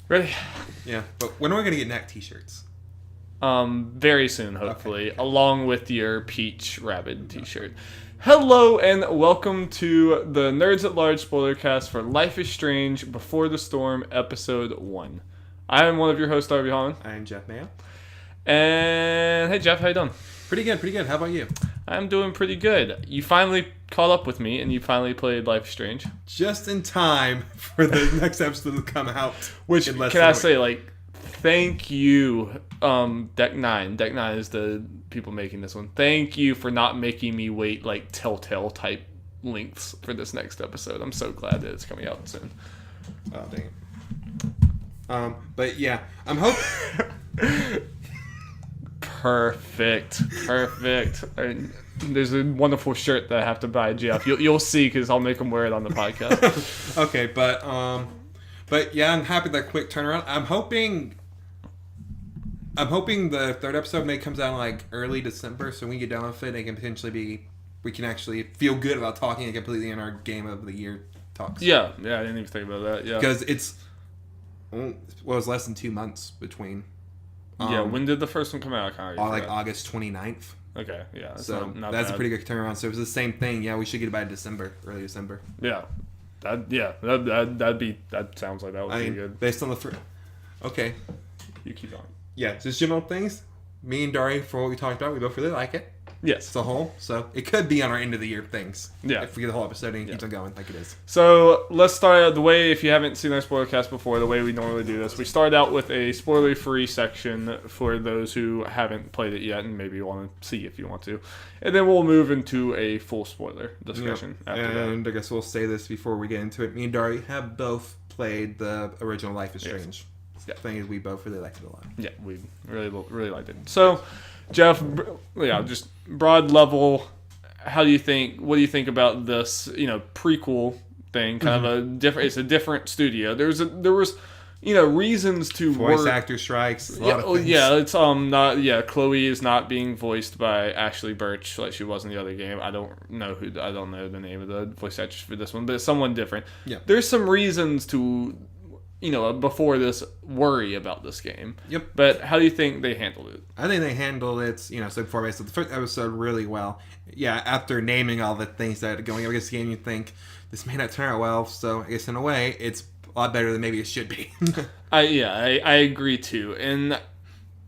Ready? Yeah, but when are we gonna get neck t-shirts? Very soon, hopefully, Okay. along with your Peach Rabbit t-shirt. Hello and welcome to the Nerds at Large Spoilercast for Life is Strange Before the Storm, Episode 1. I am one of your hosts, Darby Holland. I am Jeff Mayo. And hey Jeff, how you doing? Pretty good. How about you? I'm doing pretty good. You finally caught up with me and you finally played Life is Strange. Just in time for the next episode to come out. Which, can I say, thank you, Deck 9. Deck 9 is the people making this one. Thank you for not making me wait, Telltale type lengths for this next episode. I'm so glad that it's coming out soon. Oh, dang it. But yeah, I'm hoping... Perfect. There's a wonderful shirt that I have to buy, Jeff. You'll see, because I'll make him wear it on the podcast. Okay, but yeah, I'm happy that quick turnaround. I'm hoping the third episode may comes out in early December, so when we get done with it, it can potentially we can actually feel good about talking it completely in our Game of the Year talks. Yeah, I didn't even think about that. Yeah, because it was less than 2 months between. When did the first one come out? August 29th. Okay, yeah. So not that's bad. a pretty good turnaround. So it was the same thing. Yeah, we should get it by early December. Yeah, that sounds like that would be good. Based on the okay, you keep going. Yeah, just general things. Me and Dari, for what we talked about, we both really like it. Yes, as a whole. So it could be on our end of the year things. Yeah, if we get the whole episode and it keeps on going like it is. So let's start out the way. If you haven't seen our Spoilercast before, the way we normally do this, we start out with a spoiler-free section for those who haven't played it yet and maybe want to see if you want to, and then we'll move into a full spoiler discussion after that. And I guess we'll say this before we get into it. Me and Dari have both played the original Life is Strange. Yeah. Thing is, we both really liked it a lot. Yeah, we really liked it. So, Jeff, just broad level, what do you think about this, prequel thing? Kind of a different, it's a different studio. There was reasons to voice actor strikes. It's not Chloe is not being voiced by Ashley Birch like she was in the other game. I don't know the name of the voice actress for this one, but it's someone different. Yeah. There's some reasons to before this worry about this game. Yep. But how do you think they handled it? I think they handled it, so far based on the first episode really well. Yeah, after naming all the things that are going against the game, you think this may not turn out well. So I guess in a way, it's a lot better than maybe it should be. I agree too, and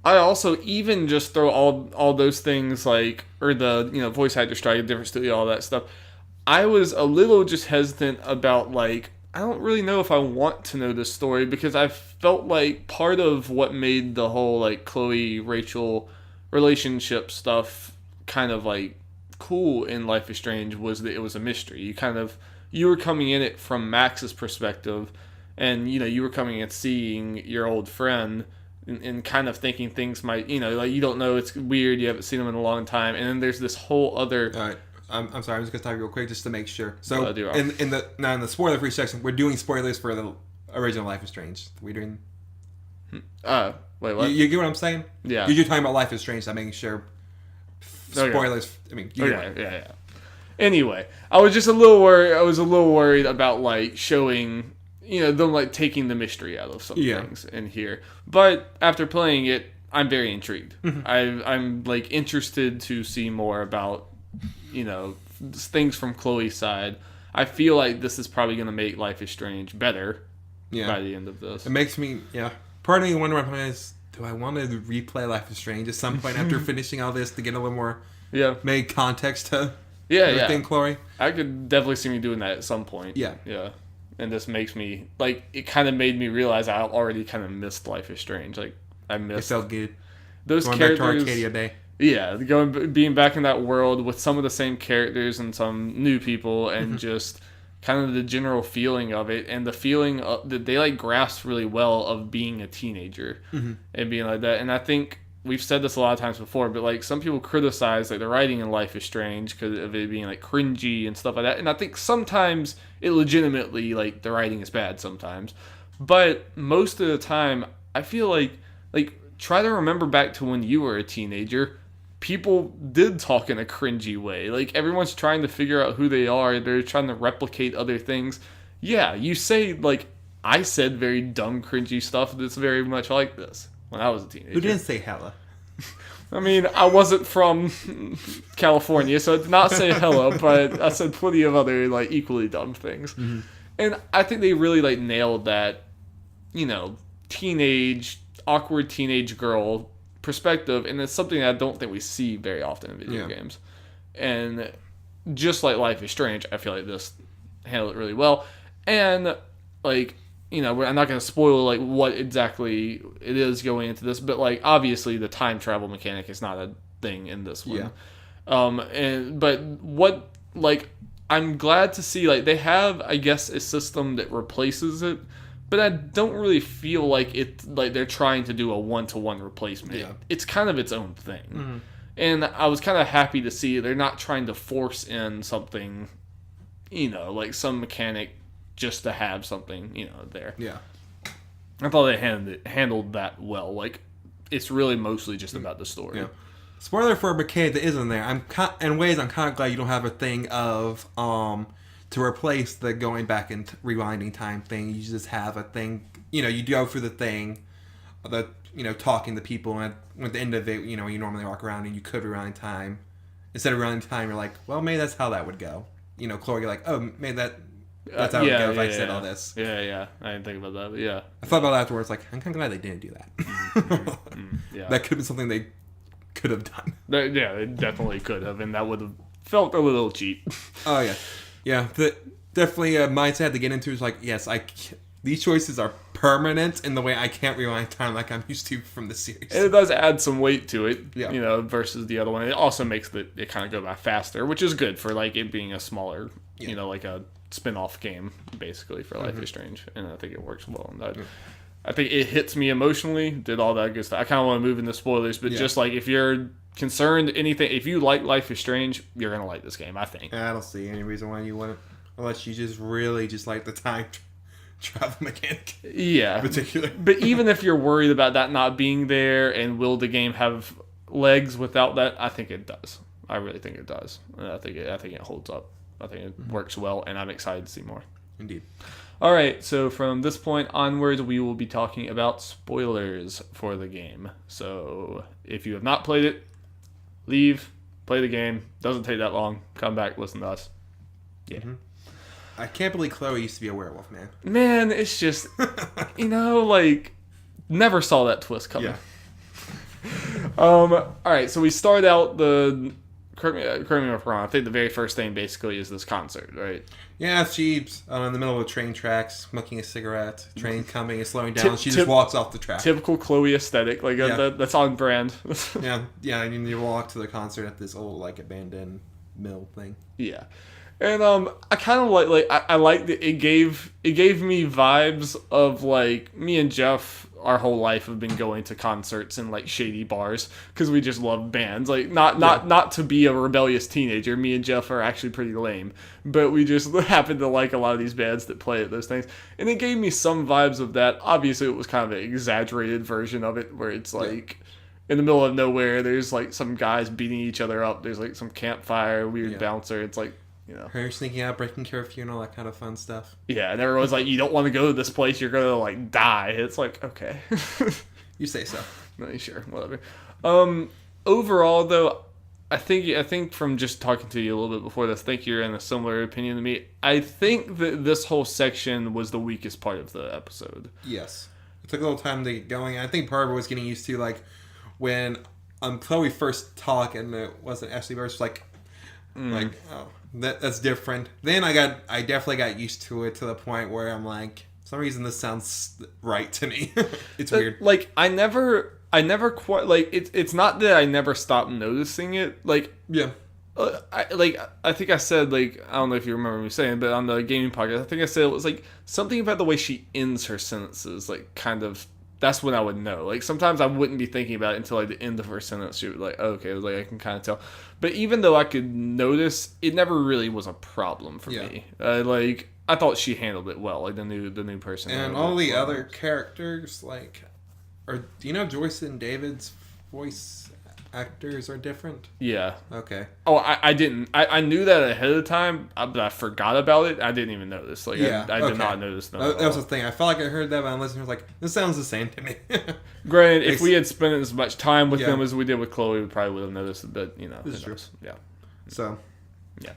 I also even just throw all those things or the voice actor strike, a different studio, all that stuff. I was a little just hesitant about I don't really know if I want to know this story because I felt like part of what made the whole Chloe Rachel relationship stuff kind of cool in Life is Strange was that it was a mystery. You were coming in it from Max's perspective, and you were coming and seeing your old friend and kind of thinking things might you don't know, it's weird, you haven't seen them in a long time, and then there's this whole other. All right. I'm sorry, I'm just going to stop you real quick just to make sure. So, in the spoiler-free section, we're doing spoilers for the original Life is Strange. We're doing... Wait, what? You get what I'm saying? Yeah. You're talking about Life is Strange, I'm making sure... Spoilers... Okay. Yeah. Anyway, I was just a little worried about, showing... them, taking the mystery out of some things in here. But, after playing it, I'm very intrigued. Mm-hmm. I'm interested to see more about... things from Chloe's side. I feel like this is probably going to make Life is Strange better by the end of this. It makes me, part of me wonder do I want to replay Life is Strange at some point after finishing all this to get a little more made context to everything, Chloe? I could definitely see me doing that at some point. Yeah. And this makes me, it kind of made me realize I already kind of missed Life is Strange. I missed... It felt good. Those going characters... back to Arcadia Bay. Yeah, being back in that world with some of the same characters and some new people, and just kind of the general feeling of it, and the feeling that they grasp really well of being a teenager and being like that. And I think we've said this a lot of times before, but some people criticize the writing in Life is Strange because of it being cringy and stuff like that. And I think sometimes it legitimately the writing is bad sometimes, but most of the time I feel try to remember back to when you were a teenager. People did talk in a cringy way. Everyone's trying to figure out who they are. They're trying to replicate other things. Yeah, you say, I said very dumb, cringy stuff that's very much like this when I was a teenager. Who didn't say hella? I mean, I wasn't from California, so I did not say hella, but I said plenty of other, like, equally dumb things. Mm-hmm. And I think they really, like, nailed that, you know, awkward teenage girl perspective, and it's something that I don't think we see very often in video games. And just like Life is Strange, I feel like this handled it really well. And, like, you know, I'm not going to spoil, like, what exactly it is going into this, but, like, obviously the time travel mechanic is not a thing in this one. But what, like, I'm glad to see, like, they have, I guess, a system that replaces it, but I don't really feel like they're trying to do a one-to-one replacement. Yeah. It's kind of its own thing. Mm-hmm. And I was kind of happy to see they're not trying to force in something, you know, like some mechanic just to have something, you know, there. Yeah. I thought they handled that well. Like, it's really mostly just about the story. Yeah. Spoiler for a mechanic that isn't there. I'm kind of glad you don't have a thing of to replace the going back and rewinding time thing. You just have a thing. You know, you go through the thing, talking to people, and at the end of it, you know, you normally walk around and you could rewind time. Instead of rewinding time, you're like, well, maybe that's how that would go. You know, Chloe, you're like, oh, maybe that's how it would go if I said all this. Yeah. I didn't think about that, but yeah. I thought about it afterwards, like, I'm kind of glad they didn't do that. Yeah. That could have been something they could have done. Yeah, it definitely could have, and that would have felt a little cheap. Oh, yeah. Yeah, definitely a mindset to get into is like, yes, these choices are permanent in the way I can't rewind time like I'm used to from the series. And it does add some weight to it, you know, versus the other one. It also makes it kind of go by faster, which is good for, like, it being a smaller, you know, like a spin-off game, basically, for Life is Strange. And I think it works well on that. I think it hits me emotionally, did all that good stuff. I kind of want to move into spoilers, but just, like, if you're concerned, if you like Life is Strange, you're going to like this game, I think. I don't see any reason why you wouldn't, unless you just really just like the time travel mechanic. Yeah. In particular. But even if you're worried about that not being there, and will the game have legs without that, I think it does. I really think it does. And I think it holds up. I think it works well, and I'm excited to see more. Indeed. All right, so from this point onwards, we will be talking about spoilers for the game. So if you have not played it, leave, play the game. Doesn't take that long. Come back, listen to us. Yeah. Mm-hmm. I can't believe Chloe used to be a werewolf, man. Man, it's just, you know, like, never saw that twist coming. Yeah. All right, so we start out correct me if I'm wrong, I think the very first thing basically is this concert, right? Yeah, she's in the middle of train tracks, smoking a cigarette, train coming and slowing down, she just walks off the track. Typical Chloe aesthetic, like that's on brand. yeah, I mean, you walk to the concert at this old, like, abandoned mill thing. Yeah. And I kind of I liked it. It gave me vibes of, like, me and Jeff our whole life have been going to concerts and, like, shady bars because we just love bands. Like, not to be a rebellious teenager. Me and Jeff are actually pretty lame, but we just happen to like a lot of these bands that play at those things. And it gave me some vibes of that. Obviously, it was kind of an exaggerated version of it, where it's like in the middle of nowhere. There's, like, some guys beating each other up. There's, like, some campfire, weird bouncer. It's like, you know, her sneaking out, breaking curfew, and all that kind of fun stuff. Yeah, and everyone's like, you don't want to go to this place, you're gonna, like, die. It's like, okay. You say so. No, sure, whatever. Overall, though, I think from just talking to you a little bit before this, I think you're in a similar opinion to me. I think that this whole section was the weakest part of the episode. Yes. It took a little time to get going. I think part of it was getting used to, like, when Chloe first talked and it wasn't Ashley Burst, like, oh, that's different. Then I definitely got used to it to the point where I'm like, for some reason this sounds right to me. It's weird. Like, I never quite, like, it's not that I never stopped noticing it. Like, yeah. I think I said, like, I don't know if you remember me saying, but on the gaming podcast, I think I said it was, like, something about the way she ends her sentences, like, kind of, that's when I would know. Like, sometimes I wouldn't be thinking about it until, like, the end of her sentence. She would, like, oh, okay, it was like, I can kind of tell. But even though I could notice, it never really was a problem for me. Like, I thought she handled it well, like, the new person. And all the other characters, like, do you know Joyce and David's voice actors are different? Yeah. Okay. Oh, I didn't. I knew that ahead of time, but I forgot about it. I didn't even notice. Like, Yeah, I did not notice them. That was the thing. I felt like I heard that, but I'm listening. I was like, this sounds the same to me. Granted, if we had spent as much time with them as we did with Chloe, we probably would have noticed it. But this is true. Yeah. So. Yeah.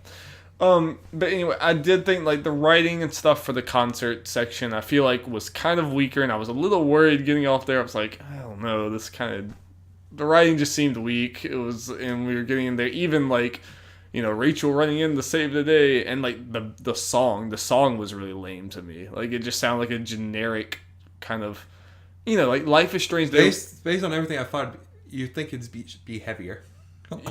But anyway, I did think like the writing and stuff for the concert section, I feel like was kind of weaker, and I was a little worried getting off there. I was like, I don't know, the writing just seemed weak. And we were getting in there, even like, Rachel running in to save the day, and like the song was really lame to me. Like it just sounded like a generic kind of, like Life is Strange. Based on everything I thought, you'd think it'd be heavier.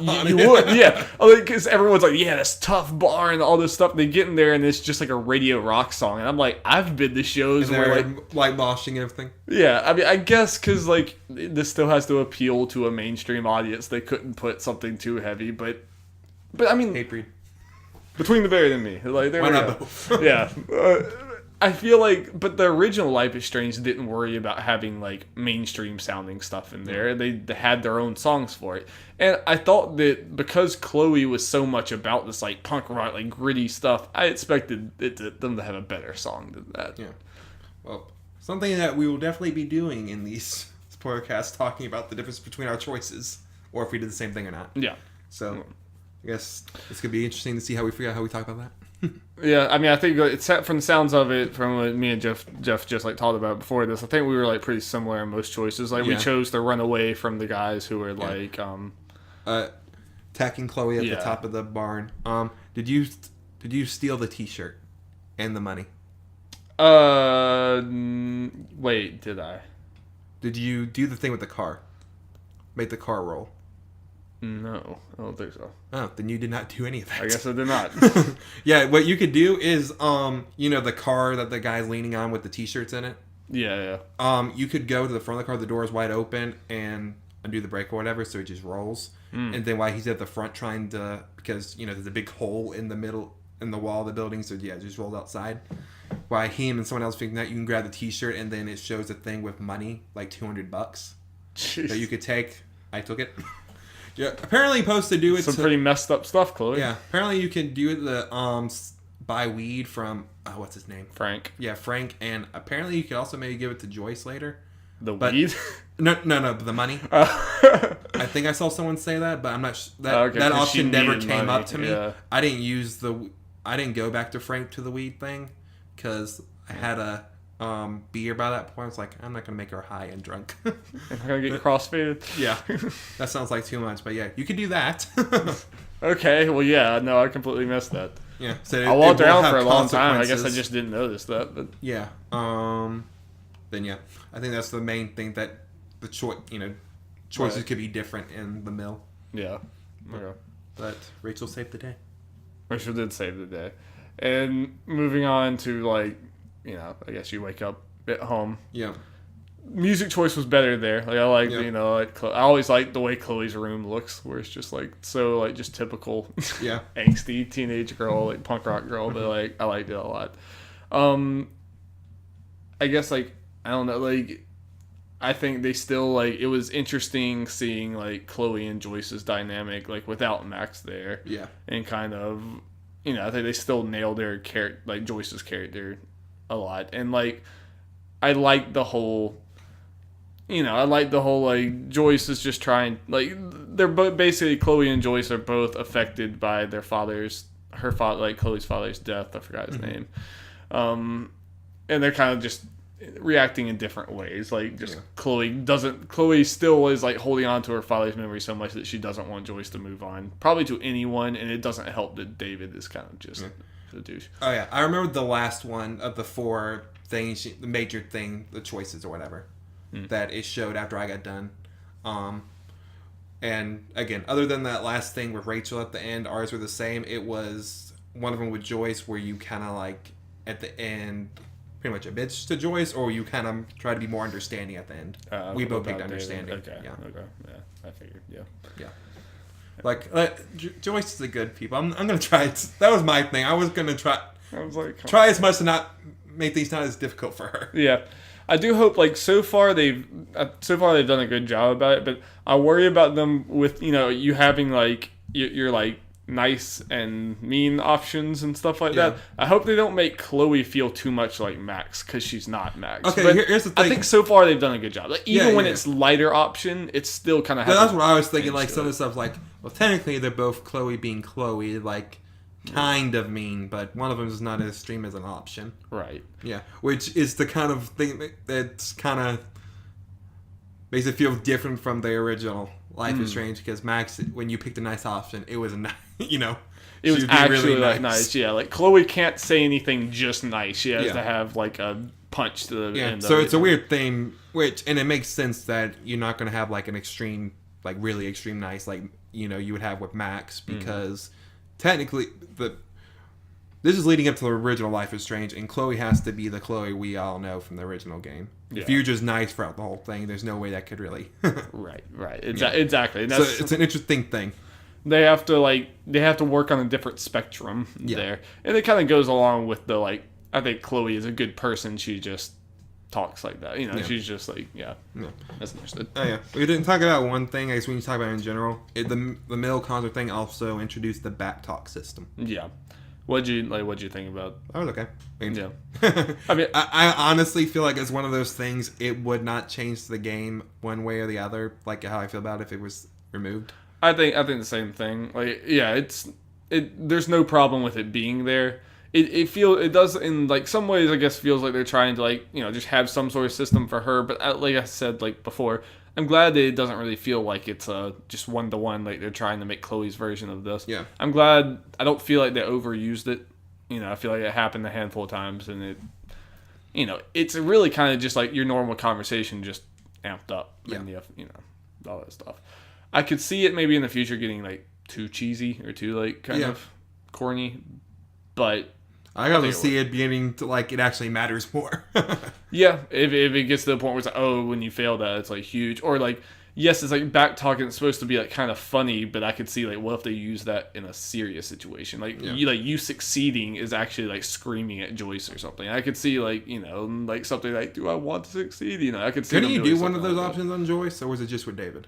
You would, yeah. Because everyone's like, yeah, this tough bar and all this stuff. They get in there and it's just like a radio rock song. And I'm like, I've been to shows and where like moshing and everything. Yeah, I mean, I guess because like this still has to appeal to a mainstream audience. They couldn't put something too heavy, but I mean, hate breed. Between the Buried and Me, like there why we not go. both? Yeah. I feel like, but the original Life is Strange didn't worry about having like mainstream sounding stuff in there. They had their own songs for it, and I thought that because Chloe was so much about this like punk rock, like gritty stuff, I expected them to have a better song than that. Yeah. Well, something that we will definitely be doing in these Spoilercasts, talking about the difference between our choices, or if we did the same thing or not. Yeah. So, I guess this could be interesting to see how we figure out how we talk about that. Yeah, I mean, I think it's from the sounds of it, from what me and Jeff just like talked about before this. I think we were like pretty similar in most choices. Like we chose to run away from the guys who were like, attacking Chloe at the top of the barn. Did you steal the T-shirt and the money? Wait, did I? Did you do the thing with the car? Make the car roll? No, I don't think so. Oh, then you did not do any of that. I guess I did not. Yeah, what you could do is, the car that the guy's leaning on with the T-shirts in it. Yeah. You could go to the front of the car, the door is wide open, and undo the brake or whatever, so it just rolls. And then while he's at the front trying to, because, there's a big hole in the middle, in the wall of the building, so yeah, it just rolled outside. While him and someone else figuring that, you can grab the T-shirt, and then it shows a thing with money, like $200 Jeez. that you could take. I took it. Yeah, apparently you're supposed to do it. Some pretty messed up stuff, Chloe. Yeah, apparently you can do it buy weed from what's his name? Frank. Yeah, Frank, and apparently you could also maybe give it to Joyce later. Weed? No, the money. I think I saw someone say that, but I'm not. That option never came up to me. Yeah. I didn't go back to Frank to the weed thing because I had a beer by that point. I was like, I'm not gonna make her high and drunk. I'm gonna get crossfaded. Yeah, that sounds like too much, but yeah, you could do that. Okay, well, yeah, no, I completely missed that. Yeah, so I walked around for a long time. I guess I just didn't notice that. But yeah, then yeah, I think that's the main thing, that the choices could be different in the mill. Yeah, okay. But Rachel saved the day. Rachel did save the day, and moving on to like, I guess you wake up at home. Yeah. Music choice was better there. Like I like, I always like the way Chloe's room looks, where it's just like so like just typical, angsty teenage girl, like punk rock girl. But like I liked it a lot. I guess like I don't know, like I think they still like it was interesting seeing like Chloe and Joyce's dynamic like without Max there. Yeah. And kind of, I think they still nailed their character, like Joyce's character, a lot, and like I like the whole. Like Joyce is just trying, like they're both basically Chloe and Joyce are both affected by her father's Chloe's father's death. I forgot his name, and they're kind of just reacting in different ways. Like just Chloe still is like holding on to her father's memory so much that she doesn't want Joyce to move on, probably to anyone, and it doesn't help that David is kind of just a douche. Oh yeah, I remember the last one of the four things, the major thing, the choices or whatever. That it showed after I got done. And again, other than that last thing with Rachel at the end, ours were the same. It was one of them with Joyce where you kind of like at the end pretty much a bitch to Joyce, or you kind of try to be more understanding at the end. We both picked understanding. Okay. Yeah. I figured. Yeah. Like Joyce is a good people. I'm gonna try it. That was my thing. I was gonna try. I was like, try as much to not make things not as difficult for her. Yeah. I do hope, like, so far they've done a good job about it, but I worry about them with, you having, like, your like, nice and mean options and stuff like that. I hope they don't make Chloe feel too much like Max, because she's not Max. Okay, but here's the thing. I think so far they've done a good job. Like, even when it's lighter option, it's still kind of... That's what I was thinking, like, some of the stuff, like, well, technically they're both Chloe being Chloe, like, kind of mean, but one of them is not as extreme as an option. Right. Yeah, which is the kind of thing that's kind of makes it feel different from the original Life is Strange, because Max, when you picked a nice option, it was nice, it was actually really like nice. Yeah, like Chloe can't say anything just nice. She has to have like a punch to the end. So it's a weird thing, and it makes sense that you're not going to have like an extreme, like really extreme nice, like you would have with Max, because technically this is leading up to the original Life is Strange, and Chloe has to be the Chloe we all know from the original game. Yeah. If you're just nice throughout the whole thing, there's no way that could really. Right. Exactly. And so it's an interesting thing. They have to work on a different spectrum there, and it kind of goes along with the, like, I think Chloe is a good person. She just talks like that, She's just like, that's understood. Oh yeah, we didn't talk about one thing. I guess when you talk about it in general, the middle concert thing also introduced the back talk system. Yeah. What'd you think about? I was okay. Yeah. I mean, I honestly feel like it's one of those things. It would not change the game one way or the other, like how I feel about it if it was removed. I think the same thing. Like, yeah, there's no problem with it being there. It does in, like, some ways, I guess, feels like they're trying to, like, just have some sort of system for her. But like I said, like before, I'm glad that it doesn't really feel like it's just one-to-one, like they're trying to make Chloe's version of this. Yeah. I'm glad. I don't feel like they overused it. I feel like it happened a handful of times, and it's really kind of just like your normal conversation, just amped up. Yeah. And all that stuff. I could see it maybe in the future getting, like, too cheesy or too, like, kind of corny, but I also see it beginning to, like, it actually matters more. Yeah, if it gets to the point where it's like, oh, when you fail that, it's, like, huge. Or, like, yes, it's, like, back talking. It's supposed to be, like, kind of funny, but I could see, like, what if they use that in a serious situation? Like, you succeeding is actually, like, screaming at Joyce or something. I could see, like, like, something like, do I want to succeed? I could see. Couldn't you do one of those options on Joyce, or was it just with David?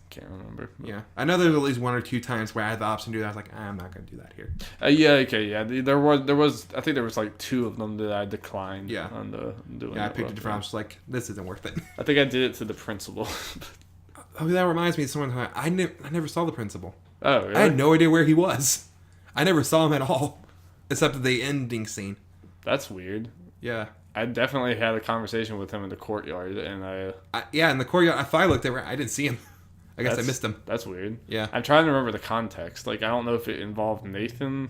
Can't remember. Yeah, I know there's at least one or two times where I had the option to do that. I was like, I'm not going to do that here. There was. I think there was like two of them that I declined. Yeah. On the doing. Yeah, I picked a different option. Like, this isn't worth it. I think I did it to the principal. Oh, that reminds me of someone. I never saw the principal. Oh, really? I had no idea where he was. I never saw him at all, except the ending scene. That's weird. Yeah. I definitely had a conversation with him in the courtyard, and in the courtyard. If I looked over, I didn't see him. I guess I missed him. That's weird. Yeah. I'm trying to remember the context. Like, I don't know if it involved Nathan.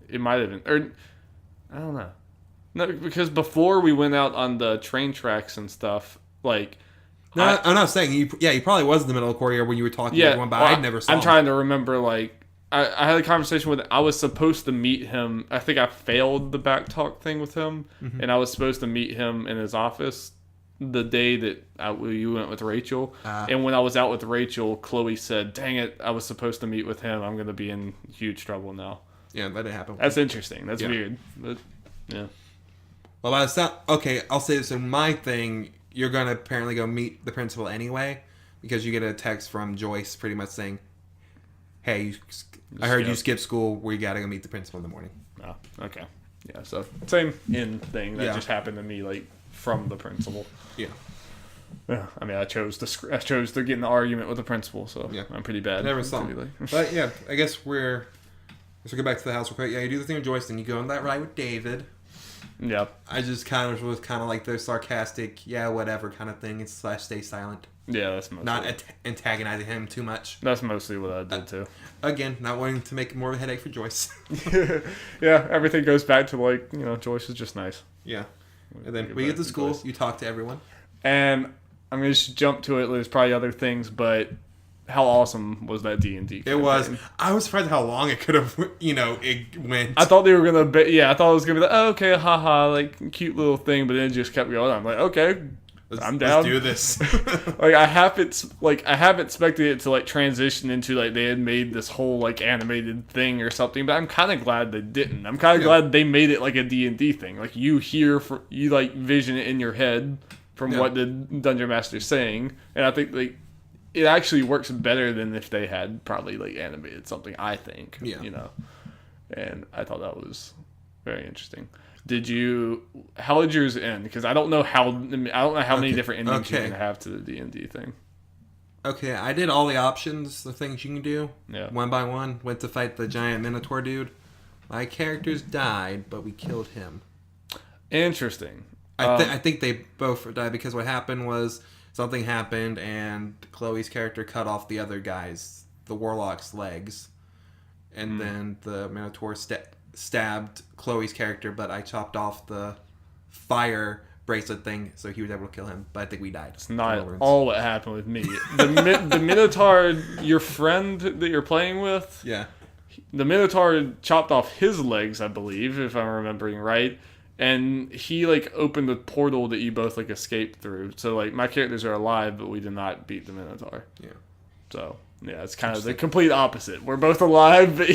It might have been. Or, I don't know. No, because before we went out on the train tracks and stuff, like... No, I'm not saying. He probably was in the middle of the courtyard when you were talking to everyone, but I never saw him. I'm trying to remember, like... I had a conversation with... I was supposed to meet him. I think I failed the back talk thing with him. Mm-hmm. And I was supposed to meet him in his office the day that you went with Rachel. And when I was out with Rachel, Chloe said, dang it, I was supposed to meet with him. I'm going to be in huge trouble now. Yeah, that didn't happen. That's interesting. That's weird. But, yeah. Well, by the okay, I'll say this. In my thing, you're going to apparently go meet the principal anyway, because you get a text from Joyce pretty much saying, hey, I heard you skipped school. We got to go meet the principal in the morning. Oh, okay. Yeah, so same thing that just happened to me, like, from the principal. Yeah. Yeah, I mean, I chose to get in the argument with the principal, so I'm pretty bad. Never saw him. But yeah, I guess let's go back to the house real quick. Yeah, you do the thing with Joyce, then you go on that ride with David. Yeah. I just kind of was like the sarcastic, whatever kind of thing, / stay silent. Yeah, that's mostly. Not antagonizing him too much. That's mostly what I did too. Again, not wanting to make more of a headache for Joyce. Yeah, everything goes back to, like, Joyce is just nice. Yeah. And then we get to school, you talk to everyone. And I'm going to just jump to it. There's probably other things, but how awesome was that D&D campaign? It was. I was surprised how long it could have, it went. I thought they were going to, I thought it was going to be like, oh, okay, haha, like, cute little thing, but then it just kept going. I'm like, okay, I'm down. Let's do this. Like I half expected it to like transition into like they had made this whole like animated thing or something, but I'm kind of glad they didn't. I'm kind of glad they made it like a D&D thing. Like you like vision it in your head from what the Dungeon Master's saying, and I think like it actually works better than if they had probably like animated something. I think, and I thought that was very interesting. How did yours end? Because I don't know how many different endings you're gonna have to the D&D thing. Okay, I did all the options, the things you can do. Yeah. One by one. Went to fight the giant Minotaur dude. My characters died, but we killed him. Interesting. I think they both died because what happened was something happened and Chloe's character cut off the other guy's, the warlock's legs. And then the Minotaur stabbed Chloe's character, but I chopped off the fire bracelet thing, so he was able to kill him. But I think we died. It's not all what happened with me. The Minotaur, your friend that you're playing with, the Minotaur chopped off his legs, I believe, if I'm remembering right, and he like opened the portal that you both like escaped through. So like my characters are alive, but we did not beat the Minotaur. Yeah. So yeah, it's kind of the complete opposite. We're both alive, but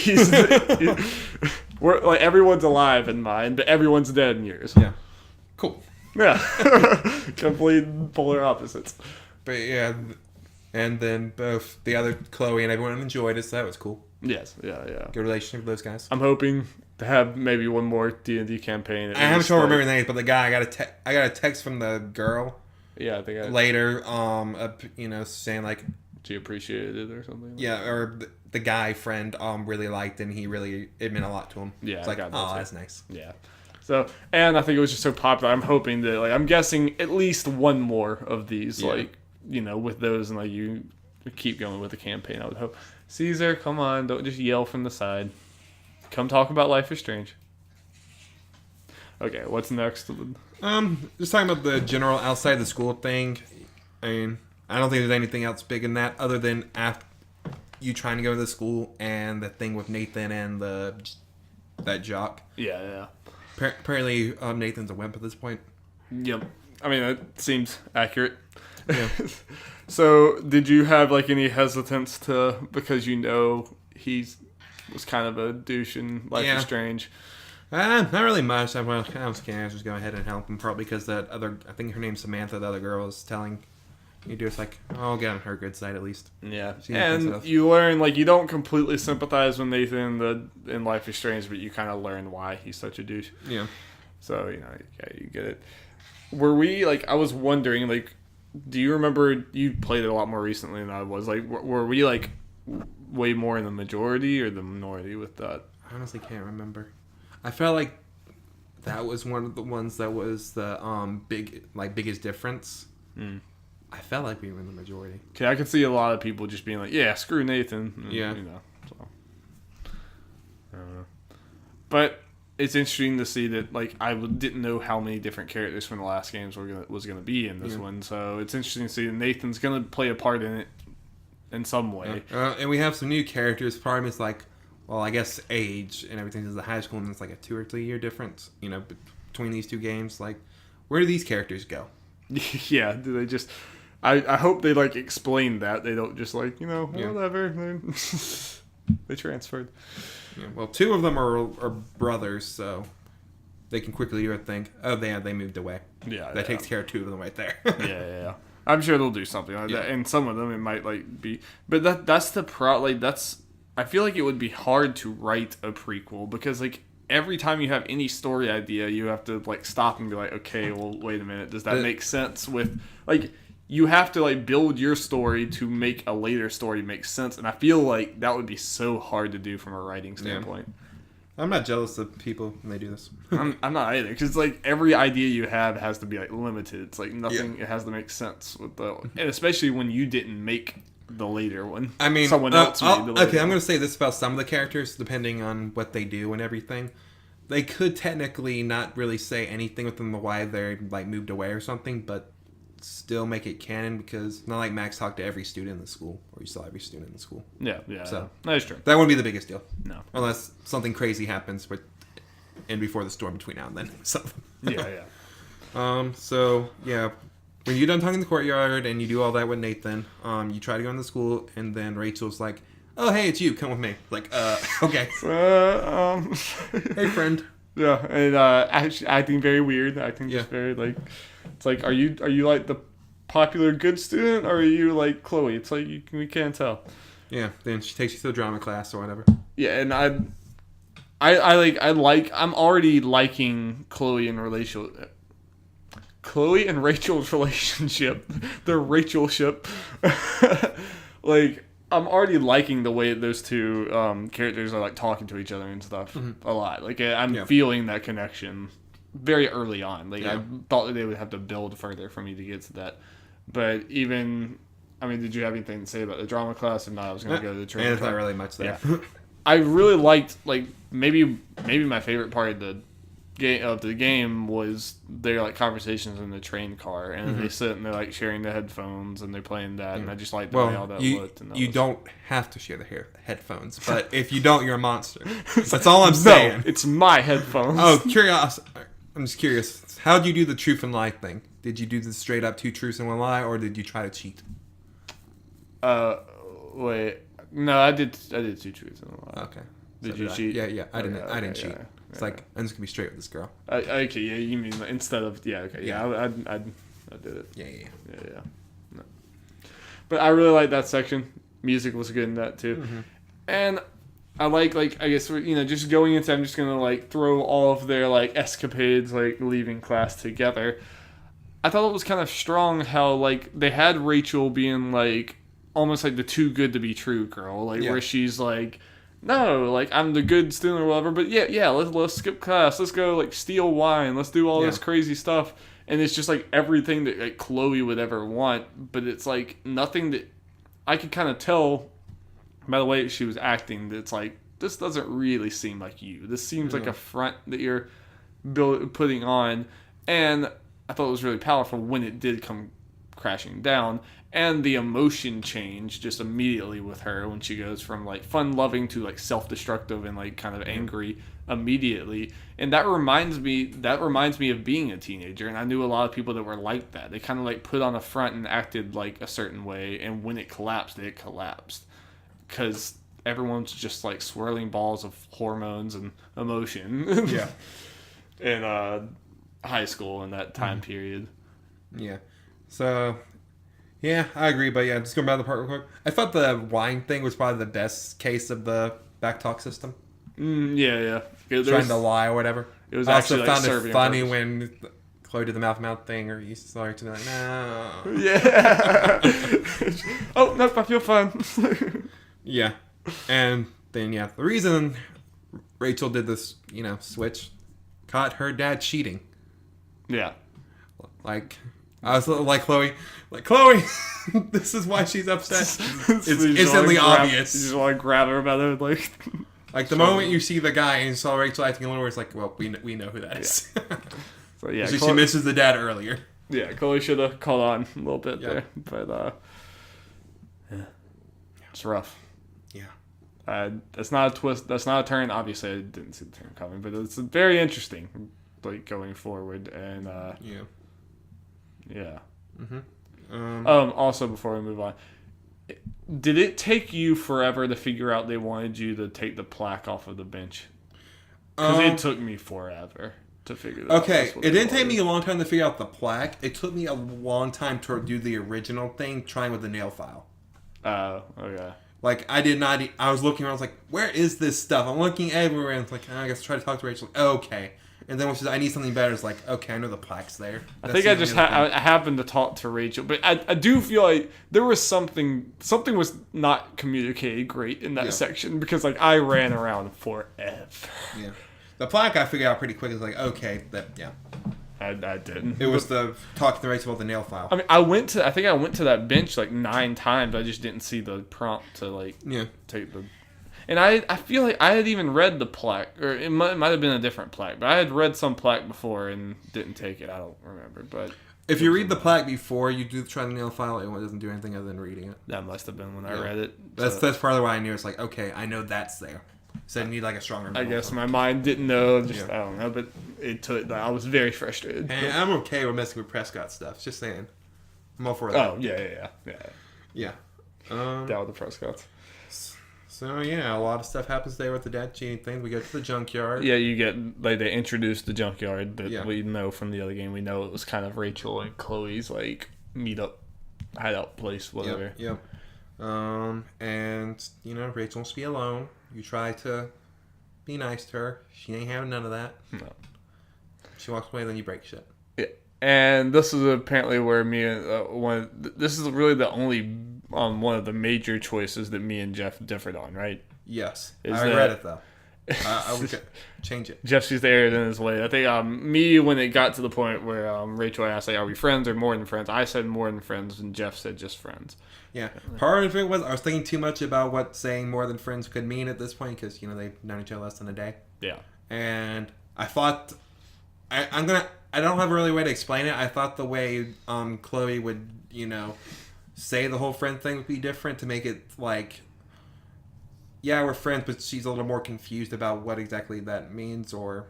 we're like everyone's alive in mine, but everyone's dead in yours. Yeah. Cool. Yeah. Complete polar opposites. But yeah, and then both the other Chloe and everyone enjoyed it, so that was cool. Yes. Yeah. Good relationship with those guys. I'm hoping to have maybe one more D&D campaign. I haven't sure remember the names, but the guy I got a text from the girl. Yeah, I think later, saying like she appreciated it or something. Yeah, or the guy friend really liked it, and it meant a lot to him. Yeah, it's like, oh, that's nice. Yeah. So, and I think it was just so popular. I'm hoping that, like, I'm guessing at least one more of these, with those, and like you keep going with the campaign. I would hope. Caesar, come on, don't just yell from the side. Come talk about Life is Strange. Okay, what's next? Just talking about the general outside the school thing. I mean, I don't think there's anything else big in that other than after you trying to go to the school and the thing with Nathan and that jock. Yeah. Apparently, Nathan's a wimp at this point. Yep. I mean, that seems accurate. Yeah. So, did you have like any hesitance because he was kind of a douche in Life is Strange? Not really much. I was scared. Just go ahead and help him, probably because I think her name's Samantha, the other girl, is telling you do. It's like, I'll get on her good side at least. Yeah, and you learn like you don't completely sympathize with Nathan in Life is Strange, but you kind of learn why he's such a douche. Yeah. So you get it. Were we like? I was wondering like, do you remember you played it a lot more recently than I was? Like, were we like way more in the majority or the minority with that? I honestly can't remember. I felt like that was one of the ones that was the biggest difference. I felt like we were in the majority. Okay, I could see a lot of people just being like, "Yeah, screw Nathan." And, yeah, So I don't know. But it's interesting to see that like I didn't know how many different characters from the last games was gonna be in this one. So it's interesting to see that Nathan's gonna play a part in it in some way. And we have some new characters. Part of it's like, well, I guess age and everything is the high school, and it's like a 2 or 3 year difference, between these two games. Like, where do these characters go? Yeah, do they just? I hope they like explain that they don't just like whatever. They transferred. Yeah, well, 2 of them are brothers, so they can quickly think, oh, they moved away. Yeah, that takes care of 2 of them right there. yeah. I'm sure they'll do something like that, and some of them it might like be, but that's the I feel like it would be hard to write a prequel because like every time you have any story idea, you have to like stop and be like, okay, well, wait a minute, does that make sense with like. You have to like build your story to make a later story make sense, and I feel like that would be so hard to do from a writing standpoint. I'm not jealous of people when they do this. I'm not either, because like every idea you have has to be like limited. It's like nothing. It has to make sense with and especially when you didn't make the later one. I mean, someone else made the later okay, I'm one. going to say this about some of the characters, depending on what they do and everything. They could technically not really say anything within the why they're like moved away or something, but still make it canon because it's not like Max talked to every student in the school, or you saw every student in the school. Yeah. So that is true. That wouldn't be the biggest deal. No, unless something crazy happens, before the storm between now and then. So yeah. So yeah, when you're done talking in the courtyard and you do all that with Nathan, you try to go into school, and then Rachel's like, "Oh, hey, it's you. Come with me." Like, okay. Hey, friend. Yeah, and actually acting very weird. Acting just very like, it's like, are you like the popular good student, or are you like Chloe? It's like we can't tell. Yeah. Then she takes you to the drama class or whatever. Yeah, and I'm already liking Chloe and Rachel's relationship, their Rachel ship. Like, I'm already liking the way that those two characters are like talking to each other and stuff a lot. Like, I'm feeling that connection very early on. Like, I thought that they would have to build further for me to get to that. But even, I mean, did you have anything to say about the drama class? If not, I was going to go to the training. There's not really much there. Yeah. I really liked, like, maybe my favorite part of the game was their like conversations in the train car, and they sit and they're like sharing the headphones and they're playing that, and I just liked the way all that looked. And you don't have to share the headphones, but if you don't, you're a monster. That's all I'm saying. No, it's my headphones. Oh, I'm just curious. How did you do the truth and lie thing? Did you do the straight up 2 truths and 1 lie, or did you try to cheat? Wait. No, I did 2 truths and 1 lie. Okay. Did you cheat? Yeah. I didn't cheat. Yeah. It's like, I'm just gonna be straight with this girl. Okay, yeah, you mean instead of I did it. Yeah. No. But I really like that section. Music was good in that too, and I like I guess just going into, I'm just gonna like throw all of their like escapades like leaving class together. I thought it was kind of strong how like they had Rachel being like almost like the too good to be true girl, like where she's like, no, like, I'm the good student or whatever, but let's skip class. Let's go, like, steal wine. Let's do all this crazy stuff. And it's just, like, everything that, like, Chloe would ever want, but it's, like, nothing that I could kind of tell by the way she was acting that it's, like, this doesn't really seem like you. This seems like a front that you're putting on. And I thought it was really powerful when it did come crashing down. And the emotion change just immediately with her when she goes from like fun-loving to like self-destructive and like kind of angry immediately. And that reminds me of being a teenager. And I knew a lot of people that were like that. They kind of like put on a front and acted like a certain way. And when it collapsed, because everyone's just like swirling balls of hormones and emotion. Yeah. In high school in that time period. Yeah. So. Yeah, I agree, but just going back to the part real quick. I thought the wine thing was probably the best case of the backtalk system. Yeah. Trying to lie or whatever. It was I also actually found like it funny when Chloe did the mouth thing, or you started to be like, no. Yeah. Oh, nope, I feel fine. Yeah. And then, the reason Rachel did this, switch, caught her dad cheating. Yeah. Like... I was like Chloe, this is why she's upset. It's instantly obvious. You just want to grab her by the like the moment you see the guy and you saw Rachel acting a little, it's like, well, we know who that is. So she misses the dad earlier. Yeah, Chloe should have caught on a little bit there, but it's rough. Yeah. That's not a twist. That's not a turn. Obviously, I didn't see the turn coming, but it's very interesting, like going forward and Yeah. Also, before we move on, did it take you forever to figure out they wanted you to take the plaque off of the bench? Because it took me forever to figure that out. Okay, it didn't take me a long time to figure out the plaque. It took me a long time to do the original thing, trying with the nail file. Oh, okay. Like, I did not... I was looking around, I was like, where is this stuff? I'm looking everywhere, and it's like, I guess try to talk to Rachel. Okay. And then when she says, I need something better, it's like, okay, I know the plaque's there. I think I just I happened to talk to Rachel, but I do feel like there was something was not communicated great in that section, because like I ran around forever. Yeah. The plaque I figured out pretty quick. It's like, okay, I didn't. It was the talking to Rachel about the nail file. I mean, I think I went to that bench like 9 times. I just didn't see the prompt to like take the... And I feel like I had even read the plaque, or it might have been a different plaque, but I had read some plaque before and didn't take it. I don't remember, but... If you read the plaque before you do try the nail file, it doesn't do anything other than reading it. That must have been when I read it. That's part of why I knew. It's like, okay, I know that's there. So I need like a stronger... I guess my mind didn't know, I don't know, but it took... I was very frustrated. And I'm okay with messing with Prescott stuff, just saying. I'm all for that. Oh, yeah. Yeah. Down with the Prescotts. So, yeah, a lot of stuff happens there with the dad cheating thing. We go to the junkyard. Yeah, you get, like, they introduced the junkyard that we know from the other game. We know it was kind of Rachel and Chloe's, like, meet-up, hideout place, whatever. Yep. And, Rachel wants to be alone. You try to be nice to her. She ain't having none of that. No. She walks away, then you break shit. Yeah. And this is apparently where me and this is really the only one of the major choices that me and Jeff differed on, right? Yes. I regret it, though. I would change it. Jeff sees the error in his way. I think me, when it got to the point where Rachel asked, like, are we friends or more than friends? I said more than friends, and Jeff said just friends. Yeah. Part of it was I was thinking too much about what saying more than friends could mean at this point because, they've known each other less than a day. Yeah. And I thought... I don't have a really way to explain it. I thought the way Chloe would, say the whole friend thing would be different to make it like... Yeah, we're friends, but she's a little more confused about what exactly that means, or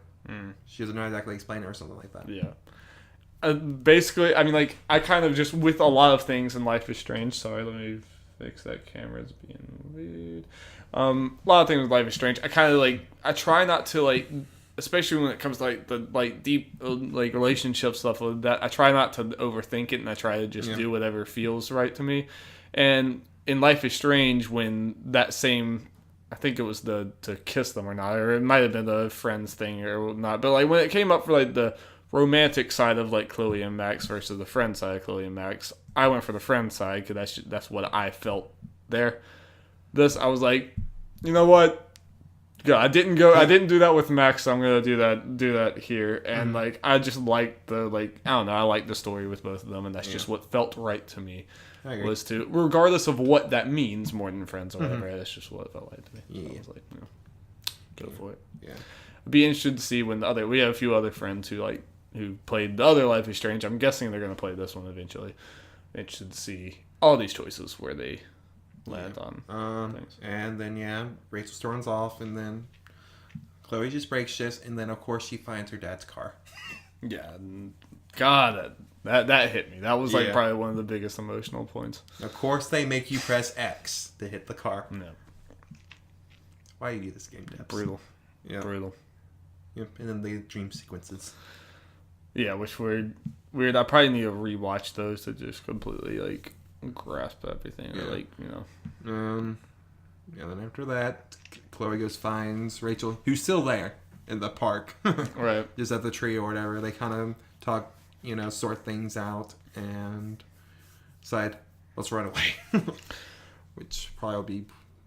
she doesn't know exactly explain it or something like that. Yeah. Basically, I mean, like, I kind of just, with a lot of things in Life is Strange, sorry, let me fix that camera's being weird. A lot of things with Life is Strange, I kind of, like, I try not to, like, especially when it comes to, like, the, like, deep, like, relationship stuff like that, I try not to overthink it, and I try to just do whatever feels right to me. And in Life is Strange, when that same... I think it was to kiss them or not, or it might have been the friends thing or not. But like when it came up for like the romantic side of like Chloe and Max versus the friend side of Chloe and Max, I went for the friend side because that's what I felt there. This I was like, you know what? Yeah, I didn't do that with Max, so I'm gonna do that here. And like I just like I don't know, I like the story with both of them, and that's just what felt right to me. Was to, regardless of what that means, more than friends or whatever, that's just what it felt like to me. Yeah. So I was like, go for it. Yeah. I'd be interested to see when we have a few other friends who played the other Life is Strange. I'm guessing they're going to play this one eventually. Interested to see all these choices where they land on things. And then, Rachel storms off, and then Chloe just breaks shit, and then, of course, she finds her dad's car. Yeah. God, that hit me. That was probably one of the biggest emotional points. Of course, they make you press X to hit the car. No. Why do you do this game, Debs? Brutal. Yeah. Brutal. Yep. And then the dream sequences. Yeah, which were weird. I probably need to rewatch those to just completely like grasp everything. Yeah. Or like, Then after that, Chloe finds Rachel, who's still there in the park. Right. Just at the tree or whatever. They kind of talk, sort things out and decide, let's run away. Which probably will be...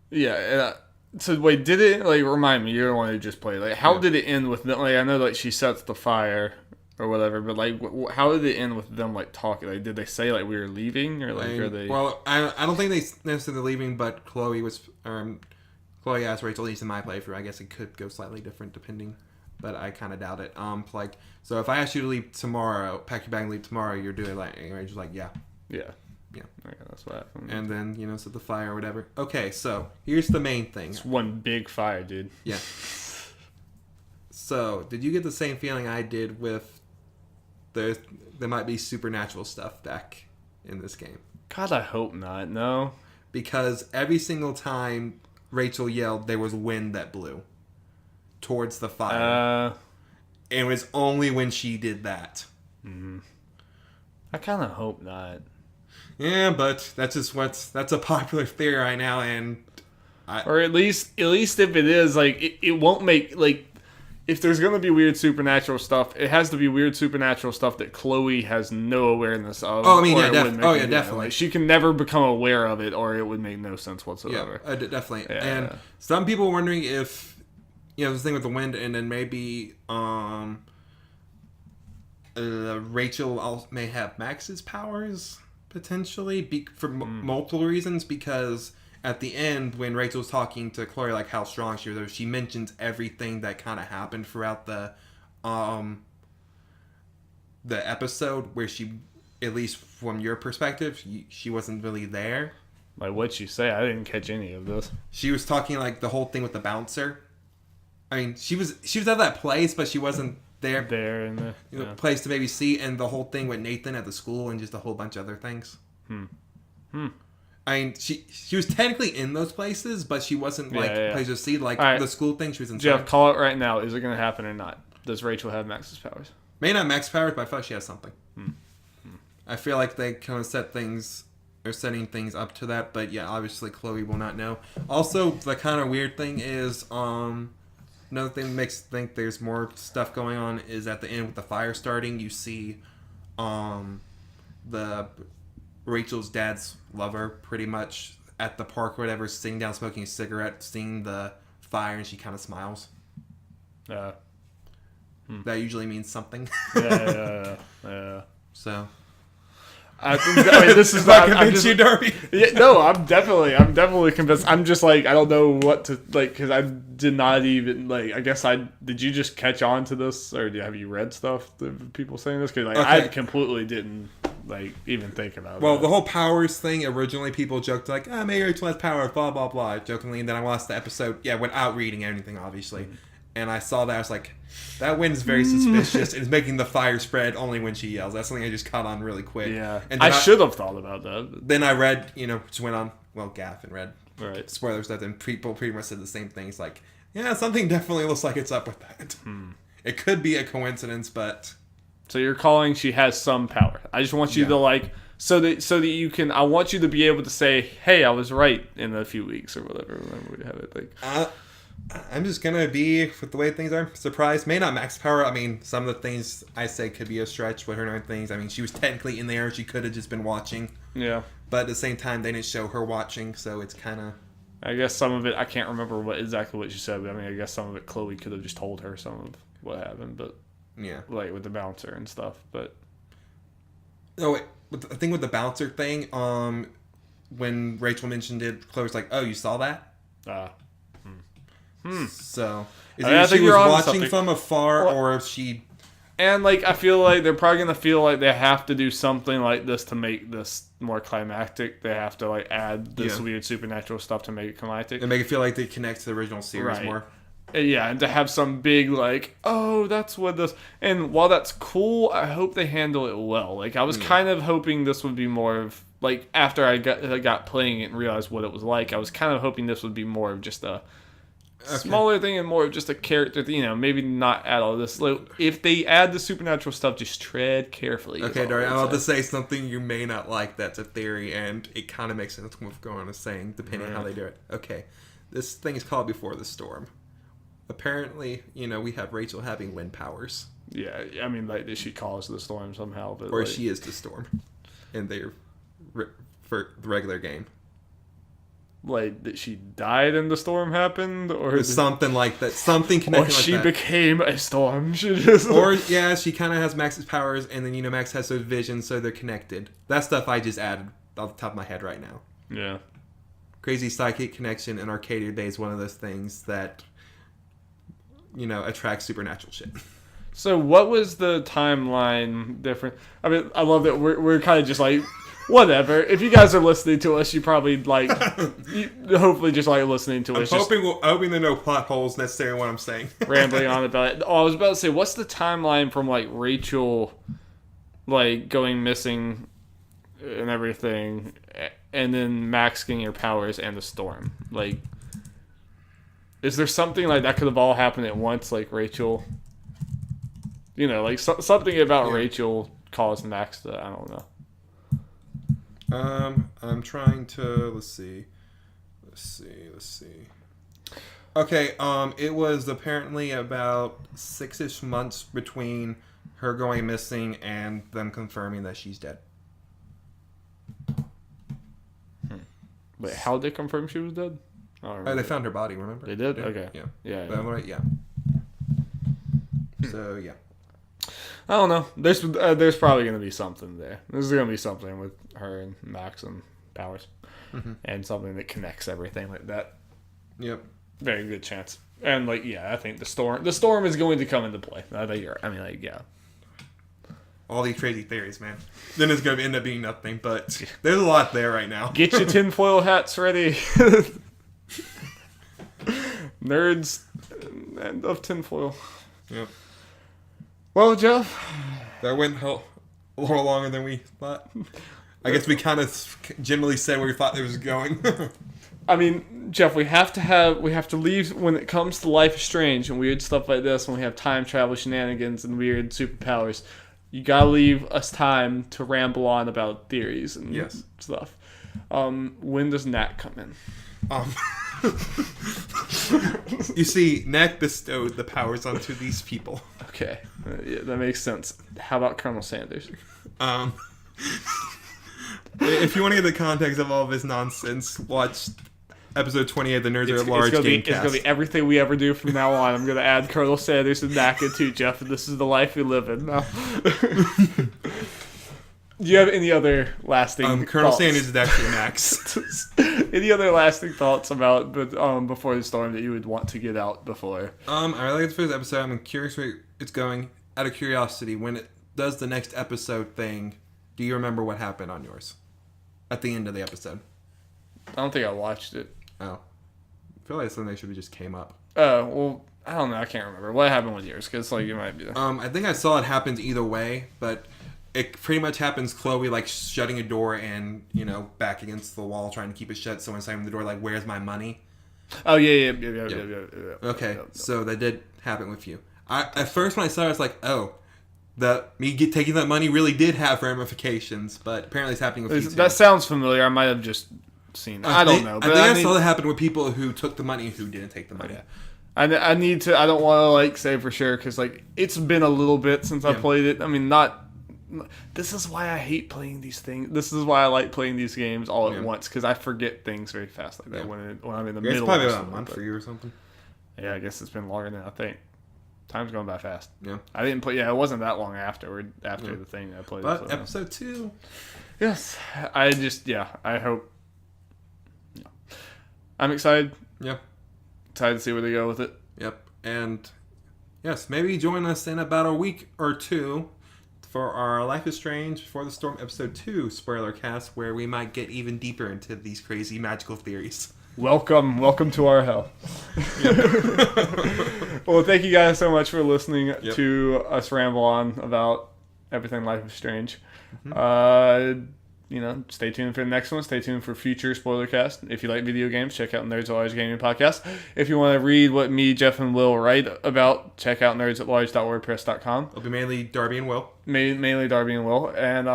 Yeah, so wait, did it, like, remind me, you're the one who just played, like, how did it end with them, like, I know, like, she sets the fire or whatever, but, like, how did it end with them, like, talking? Like, did they say, like, we were leaving, or, like, are they... Well, I don't think they necessarily leaving, but Chloe asked Rachel, at least in my playthrough, I guess it could go slightly different depending... But I kind of doubt it. So if I ask you to leave tomorrow, pack your bag and leave tomorrow, you're doing like, and Rachel's like, yeah. Yeah. Yeah. Okay, that's what happened. And then, set the fire or whatever. Okay, so here's the main thing. It's one big fire, dude. Yeah. So, did you get the same feeling I did with there might be supernatural stuff back in this game? God, I hope not. No. Because every single time Rachel yelled, there was wind that blew towards the fire. It was only when she did that. I kind of hope not. Yeah, but that's a popular theory right now, and or at least if it is, like, it won't make, like, if there's gonna be weird supernatural stuff, it has to be weird supernatural stuff that Chloe has no awareness of. Oh, I mean, definitely. Like, she can never become aware of it, or it would make no sense whatsoever. Yeah, definitely. Yeah. And some people are wondering if, this thing with the wind, and then maybe Rachel may have Max's powers, potentially, for multiple reasons, because at the end, when Rachel's talking to Chloe, like how strong she was, she mentions everything that kind of happened throughout the episode, where she, at least from your perspective, she wasn't really there. Like, what'd she say? I didn't catch any of this. She was talking, like, the whole thing with the bouncer. I mean, she was at that place, but she wasn't there and the place to maybe see, and the whole thing with Nathan at the school and just a whole bunch of other things. I mean, she was technically in those places, but she wasn't places to see. Like the school thing, she was in. Jeff, call it right now. Is it going to happen or not? Does Rachel have Max's powers? May not Max powers, but I feel like she has something. I feel like they kind of setting things up to that, but yeah, obviously Chloe will not know. Also, the kind of weird thing is, another thing that makes me think there's more stuff going on is at the end with the fire starting, you see, the Rachel's dad's lover pretty much at the park or whatever, sitting down smoking a cigarette, seeing the fire, and she kind of smiles. That usually means something. Yeah. So. I mean, this is not convince you, Darby. Yeah, no, I'm definitely convinced. I'm just like, I don't know what to like, because I did not even like. I guess did you just catch on to this, or have you read stuff that people saying this? Because I completely didn't like even think about it. Well, the whole powers thing, originally people joked like, maybe Rachel has powers, blah blah blah, jokingly, and then I watched the episode, without reading anything, obviously. And I saw that, I was like, that wind's very suspicious. It's making the fire spread only when she yells. That's something I just caught on really quick. Yeah. And I should have thought about that. Then I read, just went on, Gaff and read spoiler stuff, and people pretty much said the same thing. It's like, yeah, something definitely looks like it's up with that. It could be a coincidence, but... So you're calling she has some power. I just want you to, like... So that you can... I want you to be able to say, hey, I was right in a few weeks or whatever. Whenever we have it. Like... I'm just gonna be, with the way things are, surprised. May not max power. I mean, some of the things I say could be a stretch with her knowing things. I mean, she was technically in there. She could have just been watching. Yeah. But at the same time, they didn't show her watching, so it's kind of... I guess some of it, I can't remember exactly what she said, but I mean, I guess some of it Chloe could have just told her some of what happened, but... Yeah. Like, with the bouncer and stuff, but... Oh, wait. The thing with the bouncer thing, when Rachel mentioned it, Chloe was like, oh, you saw that? So, is she was watching from afar, or if she... And, like, I feel like they're probably going to feel like they have to do something like this to make this more climactic. They have to, like, add this weird supernatural stuff to make it climactic. And make it feel like they connect to the original series more. Yeah, and to have some big, like, oh, that's what this... And while that's cool, I hope they handle it well. Like, I was kind of hoping this would be more of... Like, after I got playing it and realized what it was like, I was kind of hoping this would be more of just a... smaller thing and more of just a character, maybe not add all this. Like, if they add the supernatural stuff, just tread carefully. Okay, Dari, I'm about to say something you may not like. That's a theory, and it kind of makes sense with what's going on is saying, depending on how they do it. Okay, this thing is called Before the Storm. Apparently, we have Rachel having wind powers. Yeah, I mean, like, she caused the storm somehow, but or she is the storm, and they're for the regular game. Like, that she died and the storm happened? Or something like that. Something connected like that. Or she became a storm. She just... Or, she kind of has Max's powers, and then, Max has those visions, so they're connected. That stuff I just added off the top of my head right now. Yeah. Crazy psychic connection in Arcadia Bay is one of those things that, attracts supernatural shit. So what was the timeline different? I mean, I love that we're kind of just like... Whatever. If you guys are listening to us, you probably hopefully just like listening to us. I'm hoping there are no plot holes necessarily in what I'm saying. Rambling on about it. Oh, I was about to say, what's the timeline from like Rachel, like going missing and everything, and then Max getting her powers and the storm? Like, is there something like that could have all happened at once? Like Rachel, like something about Rachel caused Max to, I don't know. I'm trying to, let's see. Okay, it was apparently about 6-ish months between her going missing and them confirming that she's dead. Wait, how did they confirm she was dead? They found her body, remember? They did? Okay. Yeah. Yeah. So, yeah. I don't know. There's probably going to be something there. There's going to be something with her and Max and powers. And something that connects everything like that. Yep. Very good chance. And, I think the storm is going to come into play. I think you're right. I mean, yeah. All these crazy theories, man. Then it's going to end up being nothing, but there's a lot there right now. Get your tinfoil hats ready. Nerds of tinfoil. Yep. Well, Jeff, That went a little longer than we thought. I guess we kind of generally said where we thought it was going. I mean, Jeff, we have to leave when it comes to Life is Strange and weird stuff like this. When we have time travel shenanigans and weird superpowers, you gotta leave us time to ramble on about theories and stuff. When does Nat come in? You see, Nat bestowed the powers onto these people. Okay, yeah, that makes sense. How about Colonel Sanders? If you want to get the context of all of this nonsense, watch episode 28 of the Nerds Are at Large Gamecast. It's going to be everything we ever do from now on. I'm going to add Colonel Sanders and NACA too, Jeff, and this is the life we live in now. Do you have any other lasting Colonel thoughts? Sanders is actually Max. Any other lasting thoughts about Before the Storm that you would want to get out before? I really like the first episode. I'm curious where it's going. Out of curiosity, when it does the next episode thing, do you remember what happened on yours? At the end of the episode. I don't think I watched it. Oh. I feel like something should have just came up. Oh, well, I don't know. I can't remember. What happened with yours? Because, like, it might be... I think I saw it happens either way, but it pretty much happens Chloe, like, shutting a door and, back against the wall, trying to keep it shut. Someone slamming the door, like, where's my money? Oh, yeah. Okay, so that did happen with you. At first, when I saw it, I was like, oh... taking that money really did have ramifications, but apparently it's happening with you too. That sounds familiar. I might have just seen it. I don't know. But I saw that happen with people who took the money and who didn't take the money. Yeah. I need to. I don't want to like say for sure because like it's been a little bit since I played it. I mean, not. This is why I hate playing these things. This is why I like playing these games all at once because I forget things very fast like that when I'm in the middle. It's probably about a month for you or something. Yeah, I guess it's been longer than I think. Time's going by fast. Yeah. I didn't play... Yeah, it wasn't that long after the thing I played. But episode 2. Yes. I hope... Yeah. I'm excited. Yeah. Excited to see where they go with it. Yep. And, yes, maybe join us in about a week or two for our Life is Strange Before the Storm episode 2 Spoilercast, where we might get even deeper into these crazy magical theories. Welcome to our hell. Well, thank you guys so much for listening to us ramble on about everything Life is Strange. Stay tuned for the next one. Stay tuned for future Spoilercast. If you like video games, check out Nerds at Large Gaming Podcast. If you want to read what me, Jeff, and Will write about, check out nerdsatlarge.wordpress.com. It'll be mainly Darby and Will. Mainly Darby and Will. And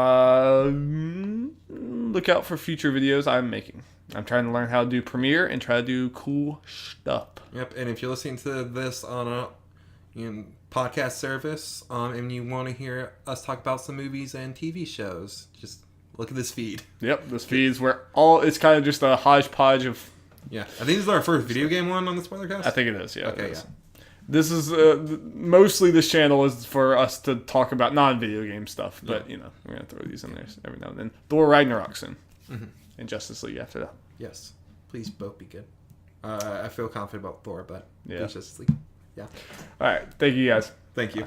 look out for future videos I'm making. I'm trying to learn how to do Premiere and try to do cool stuff. Yep, and if you're listening to this on a podcast service and you want to hear us talk about some movies and TV shows, just look at this feed. Yep, this feed's where it's kind of just a hodgepodge of... Yeah, I think this is our first video game one on the Spoilercast? I think it is, yeah. Okay, yeah. This is mostly this channel is for us to talk about non-video game stuff, but we're gonna throw these in there every now and then. Thor Ragnarok soon, and Justice League after that. Yes, please both be good. I feel confident about Thor, but please Justice League. Yeah. All right, thank you guys. Thank you.